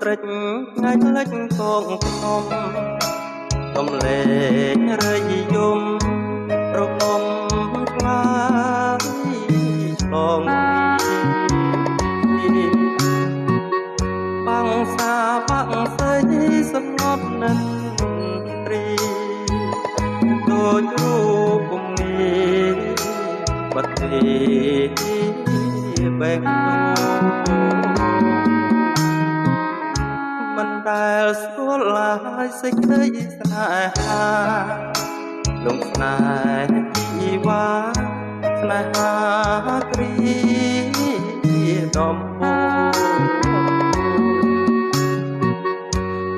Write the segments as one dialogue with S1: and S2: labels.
S1: ស្រេចថ្ងៃលិចកងភ្នំកំលេងរយយំប្រគំខ្លាយឆ្លងបាំងសាបាំងស្អីសំងប់និនត្រីដូចរូបគំនីបាត់ទីបែកមិនដែលស្គាល់ឡើយសេចក្តីស្នេហាលងស្នេហ៍ជីវ៉ាស្នេហាគ្រីដំបូង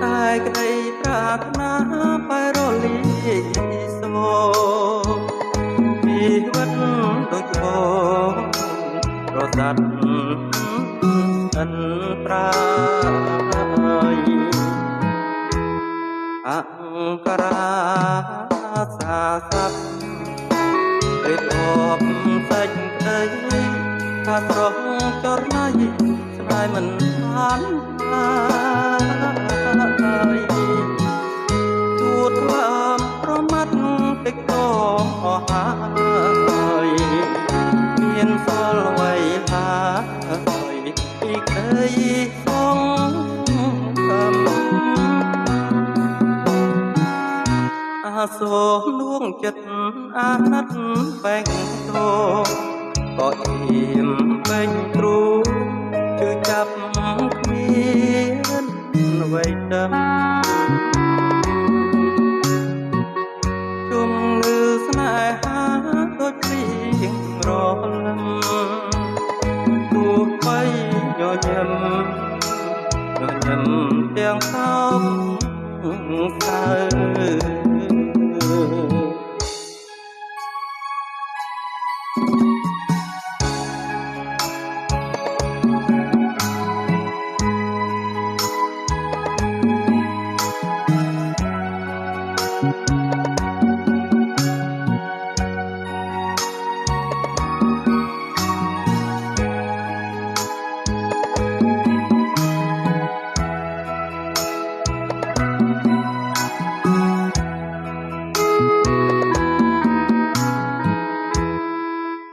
S1: តែក្តីប្រាថ្នាបែររលាយសូជីវិតដូចបងរសាត់អិនប្រាយអង្គរាសាស័ព្ទរៀបអបសេចក្តីថាស្រស់ចរណៃស្នេហ៍មិនបានជួតថ្លើមប្រមាត់តិចតអស់ហើយមានសល់អ្វីហើយពីក្តីសងអាសូរលួងចិត្តអាណិតបែកតោក៏អៀមពេញគ្រូជឿចាប់គ្មានអ្វីដឹងជុំងឺស្នេហាដូចព្រៀងរលឹមទោះបីញញឹមទាំងសោកសៅ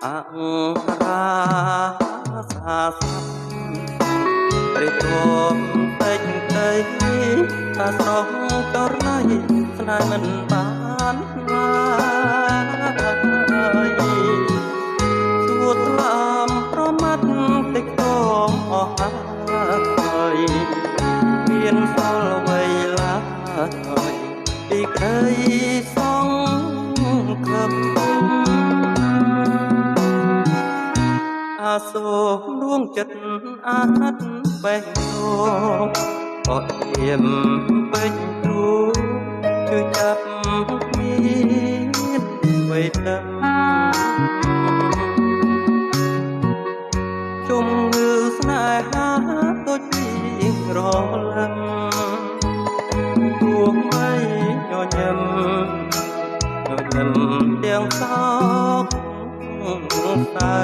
S1: អង្គរាសាស័ព្ទរៀបរាប់ពេចក្តីថាស្រស់ចរណៃស្នេហ៍មិនបានឡើយសួរថ្លើមប្រមាត់តិចតអស់ហើយមានសល់អ្វីឡើយពីក្តីសងខឹមអាសូរលួងចិត្តអាណិតបែកតោក៏អៀមពេញគ្រូជឿចាប់គ្មានអ្វីដឹងជុំងឺស្នេហាដូចព្រៀងរលឹមទោះបីញញឹមទាំងសោកសៅ